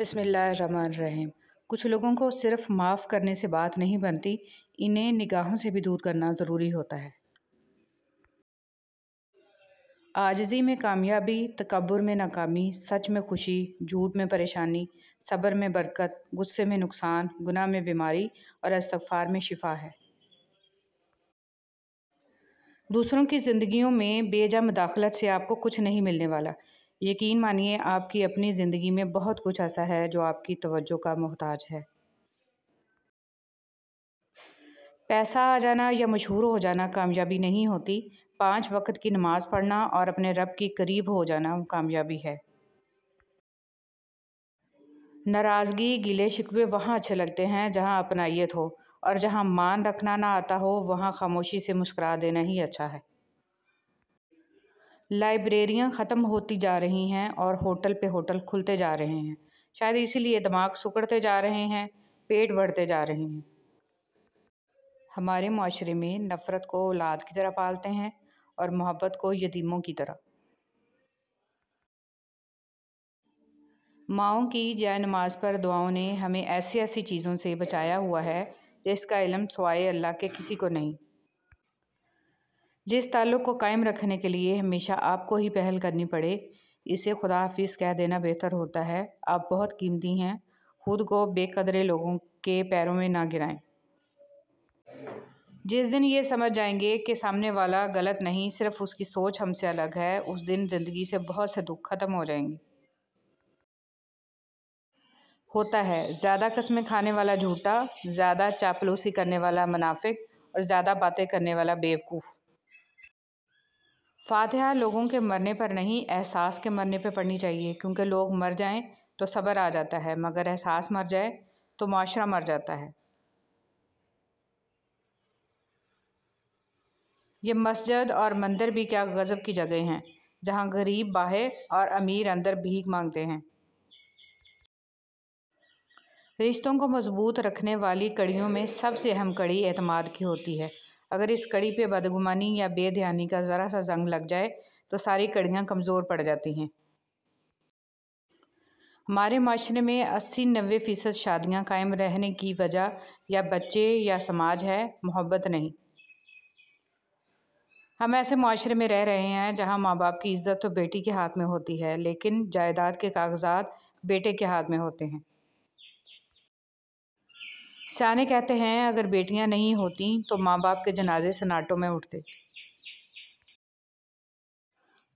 बिस्मिल्लाहिर्रहमानिर्रहीम। कुछ लोगों को सिर्फ माफ़ करने से बात नहीं बनती, इन्हें निगाहों से भी दूर करना ज़रूरी होता है। आजिज़ी में कामयाबी, तकब्बुर में नाकामी, सच में खुशी, झूठ में परेशानी, सब्र में बरकत, गुस्से में नुकसान, गुनाह में बीमारी और इस्तग़फ़ार में शिफा है। दूसरों की ज़िंदगियों में बेवजह मुदाखलत से आपको कुछ नहीं मिलने वाला। यकीन मानिए, आपकी अपनी ज़िंदगी में बहुत कुछ ऐसा है जो आपकी तवज्जो का मोहताज है। पैसा आ जाना या मशहूर हो जाना कामयाबी नहीं होती। 5 वक़्त की नमाज़ पढ़ना और अपने रब के करीब हो जाना कामयाबी है। नाराज़गी, गिले शिकवे वहाँ अच्छे लगते हैं जहाँ अपनाइयत हो, और जहाँ मान रखना ना आता हो वहाँ खामोशी से मुस्कुरा देना ही अच्छा है। लाइब्रेरियाँ ख़त्म होती जा रही हैं और होटल पे होटल खुलते जा रहे हैं। शायद इसीलिए दिमाग सिकुड़ते जा रहे हैं, पेट बढ़ते जा रहे हैं। हमारे माशरे में नफ़रत को औलाद की तरह पालते हैं और मोहब्बत को यतीमों की तरह। माँओं की जाए नमाज पर दुआओं ने हमें ऐसी ऐसी चीज़ों से बचाया हुआ है जिसका इल्म सिवाय अल्लाह के किसी को नहीं। जिस ताल्लुक़ को कायम रखने के लिए हमेशा आपको ही पहल करनी पड़े, इसे खुदा हाफिज़ कह देना बेहतर होता है। आप बहुत कीमती हैं, खुद को बेकदरे लोगों के पैरों में ना गिराएं। जिस दिन ये समझ जाएंगे कि सामने वाला गलत नहीं, सिर्फ उसकी सोच हमसे अलग है, उस दिन ज़िंदगी से बहुत से दुख ख़त्म हो जाएंगे। होता है, ज़्यादा कस्में खाने वाला झूठा, ज़्यादा चापलूसी करने वाला मुनाफिक और ज़्यादा बातें करने वाला बेवकूफ़। फातिहा लोगों के मरने पर नहीं, एहसास के मरने पर पढ़नी चाहिए, क्योंकि लोग मर जाएं तो सब्र आ जाता है, मगर एहसास मर जाए तो माशरा मर जाता है। ये मस्जिद और मंदिर भी क्या गज़ब की जगह हैं, जहाँ गरीब बाहर और अमीर अंदर भीख मांगते हैं। रिश्तों को मजबूत रखने वाली कड़ियों में सबसे अहम कड़ी एतमाद की होती है। अगर इस कड़ी पे बदगुमानी या बेध्यानी का ज़रा सा जंग लग जाए तो सारी कड़ियाँ कमज़ोर पड़ जाती हैं। हमारे माशरे में 80-90% शादियाँ कायम रहने की वजह या बच्चे या समाज है, मोहब्बत नहीं। हम ऐसे माशरे में रह रहे हैं जहाँ माँ बाप की इज़्ज़त तो बेटी के हाथ में होती है, लेकिन जायदाद के कागजात बेटे के हाथ में होते हैं। सियाने कहते हैं, अगर बेटियां नहीं होती तो माँ बाप के जनाजे सन्नाटों में उठते।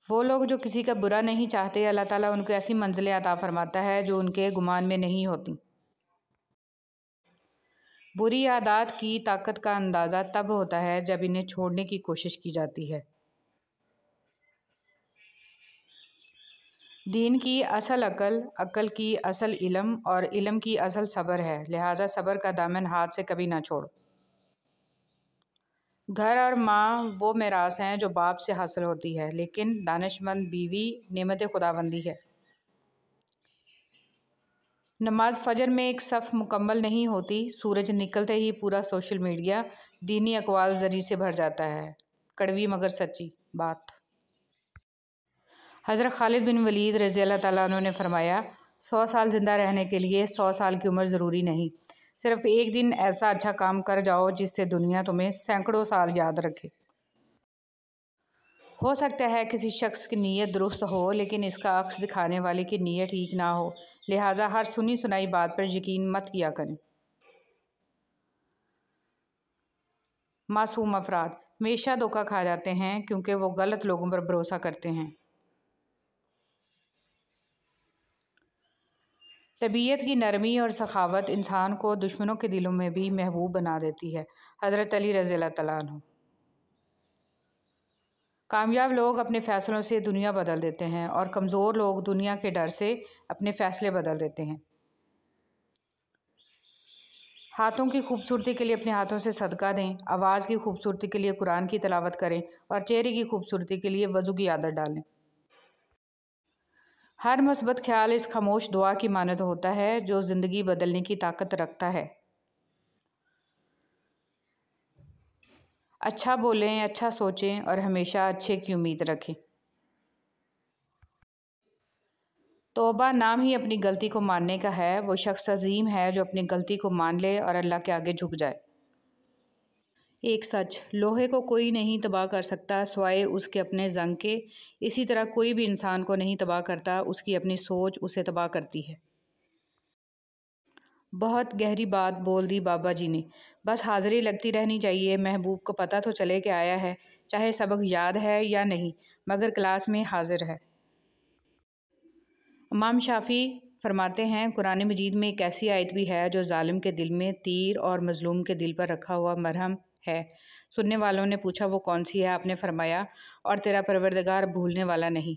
वो लोग जो किसी का बुरा नहीं चाहते, अल्लाह ताला उनको ऐसी मंजिलें अता फरमाता है जो उनके गुमान में नहीं होती। बुरी आदत की ताकत का अंदाज़ा तब होता है जब इन्हें छोड़ने की कोशिश की जाती है। दीन की असल अकल, अकल की असल इल्म और इल्म की असल सब्र है, लिहाजा सब्र का दामन हाथ से कभी ना छोड़ो। घर और माँ वो मिरास हैं जो बाप से हासिल होती है, लेकिन दानिशमंद बीवी नेमत खुदाबंदी है। नमाज फ़जर में एक सफ़ मुकम्मल नहीं होती, सूरज निकलते ही पूरा सोशल मीडिया दीनी अक़वाल ज़री से भर जाता है। कड़वी मगर सच्ची बात। हज़रत खालिद बिन वलीद रज़ियल्लाहु ताला अन्हु ने फरमाया, 100 साल ज़िंदा रहने के लिए 100 साल की उम्र ज़रूरी नहीं, सिर्फ़ एक दिन ऐसा अच्छा काम कर जाओ जिससे दुनिया तुम्हें सैकड़ों साल याद रखे। हो सकता है किसी शख्स की नीयत दुरुस्त हो, लेकिन इसका अक्स दिखाने वाले की नीयत ठीक ना हो, लिहाजा हर सुनी सुनाई बात पर यकीन मत किया करें। मासूम अफराद हमेशा धोखा खा जाते हैं क्योंकि वो गलत लोगों पर भरोसा करते हैं। तबीयत की नरमी और सखावत इंसान को दुश्मनों के दिलों में भी महबूब बना देती है। हज़रत अली रज़ियल्लाहु तआला अन्हु। कामयाब लोग अपने फ़ैसलों से दुनिया बदल देते हैं और कमज़ोर लोग दुनिया के डर से अपने फ़ैसले बदल देते हैं। हाथों की खूबसूरती के लिए अपने हाथों से सदका दें, आवाज़ की खूबसूरती के लिए कुरान की तिलावत करें और चेहरे की खूबसूरती के लिए वज़ू की आदत डालें। हर मुस्बत ख्याल इस खामोश दुआ की मानद होता है जो ज़िंदगी बदलने की ताकत रखता है। अच्छा बोलें, अच्छा सोचें और हमेशा अच्छे की उम्मीद रखें। तौबा नाम ही अपनी गलती को मानने का है। वो शख्स अजीम है जो अपनी गलती को मान ले और अल्लाह के आगे झुक जाए। एक सच, लोहे को कोई नहीं तबाह कर सकता सिवाय उसके अपने जंग के। इसी तरह कोई भी इंसान को नहीं तबाह करता, उसकी अपनी सोच उसे तबाह करती है। बहुत गहरी बात बोल दी बाबा जी ने। बस हाज़िरी लगती रहनी चाहिए। महबूब को पता तो चले कि आया है, चाहे सबक याद है या नहीं, मगर क्लास में हाजिर है। इमाम शाफ़ी फरमाते हैं, कुरान मजीद में एक ऐसी आयत भी है जो जालिम के दिल में तीर और मज़लूम के दिल पर रखा हुआ मरहम है। सुनने वालों ने पूछा, वो कौन सी है? आपने फरमाया, और तेरा परवरदिगार भूलने वाला नहीं।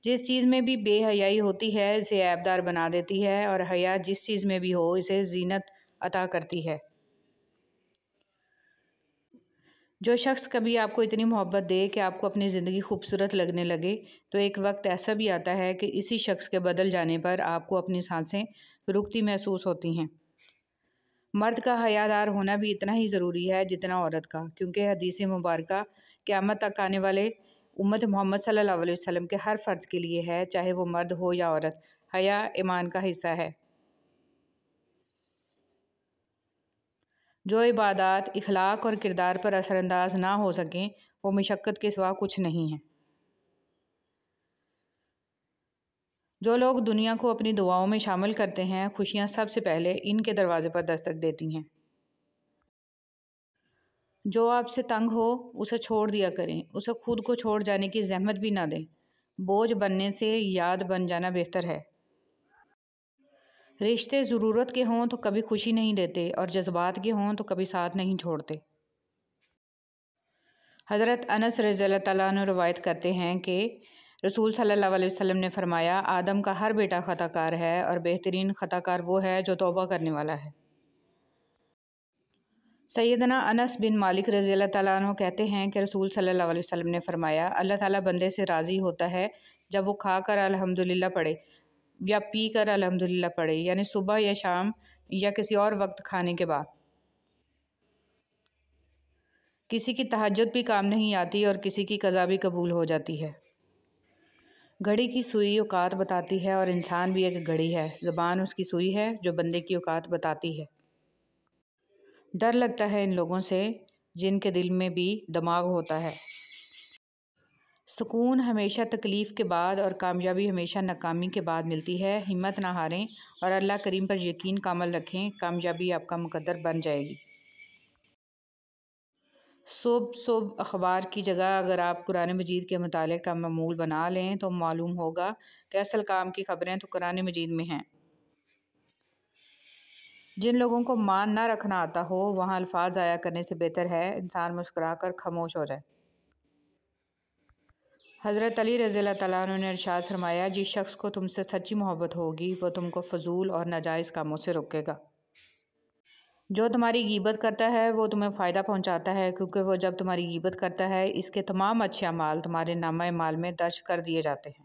जिस चीज़ में भी बेहयाई होती है इसे ऐबदार बना देती है, और हया जिस चीज़ में भी हो इसे जीनत अता करती है। जो शख्स कभी आपको इतनी मोहब्बत दे कि आपको अपनी ज़िंदगी खूबसूरत लगने लगे, तो एक वक्त ऐसा भी आता है कि इसी शख्स के बदल जाने पर आपको अपनी सांसें रुकती महसूस होती हैं। मर्द का हयादार होना भी इतना ही ज़रूरी है जितना औरत का, क्योंकि हदीस मुबारका क़यामत तक आने वाले उम्मत मोहम्मद सल्लल्लाहु अलैहि वसल्लम के हर फ़र्द के लिए है, चाहे वो मर्द हो या औरत। हया ईमान का हिस्सा है। जो इबादत इखलाक और किरदार पर असरअंदाज ना हो सकें, वो मशक्क़त के सिवा कुछ नहीं है। जो लोग दुनिया को अपनी दुआओं में शामिल करते हैं, खुशियाँ सबसे पहले इनके दरवाज़े पर दस्तक देती हैं। जो आपसे तंग हो उसे छोड़ दिया करें, उसे खुद को छोड़ जाने की ज़हमत भी ना दें। बोझ बनने से याद बन जाना बेहतर है। रिश्ते ज़रूरत के हों तो कभी खुशी नहीं देते, और जज्बात के हों तो कभी साथ नहीं छोड़ते। हज़रत अनस रज़ियल्लाहु तआला अन्हु रवायत करते हैं कि रसूल सल्लल्लाहु अलैहि वसल्लम ने फरमाया, आदम का हर बेटा ख़ताकार है, और बेहतरीन ख़ताकार वो है जो तौबा करने वाला है। सैयदना अनस बिन मालिक रज़ियल्लाहु तआला अन्हु कहते हैं कि रसूल सल्लल्लाहु अलैहि वसल्लम ने फरमाया, अल्लाह ताला बंदे से राज़ी होता है जब वो खाकर अल्हम्दुलिल्लाह पढ़े या पी कर अल्हम्दुलिल्लाह पढ़े, यानी सुबह या शाम या किसी और वक्त खाने के बाद। किसी की तहज्जुद भी काम नहीं आती और किसी की क़ज़ा भी कबूल हो जाती है। घड़ी की सुई औकात बताती है, और इंसान भी एक घड़ी है। ज़बान उसकी सुई है जो बंदे की औकात बताती है। डर लगता है इन लोगों से जिनके दिल में भी दिमाग होता है। सुकून हमेशा तकलीफ़ के बाद और कामयाबी हमेशा नाकामी के बाद मिलती है। हिम्मत ना हारें और अल्लाह करीम पर यकीन कामल रखें, कामयाबी आपका मुकद्दर बन जाएगी। सुबह अखबार की जगह अगर आप कुरान मजीद के मुताले का मामूल बना लें तो मालूम होगा कि असल काम की खबरें तो कुरान मजीद में हैं। जिन लोगों को मान ना रखना आता हो वहाँ अल्फाज ज़ाया करने से बेहतर है इंसान मुस्कुरा कर खामोश हो जाए। हज़रत अली रज़ियल्लाहु तआला अन्हु ने इरशाद फरमाया, जिस शख्स को तुमसे सच्ची मोहब्बत होगी वो तुमको फ़जूल और नाजायज़ कामों से रोकेगा। जो तुम्हारी गीबत करता है वो तुम्हें फ़ायदा पहुंचाता है, क्योंकि वो जब तुम्हारी गीबत करता है इसके तमाम अच्छे अमाल तुम्हारे नामा-ए-माल में दर्ज कर दिए जाते हैं।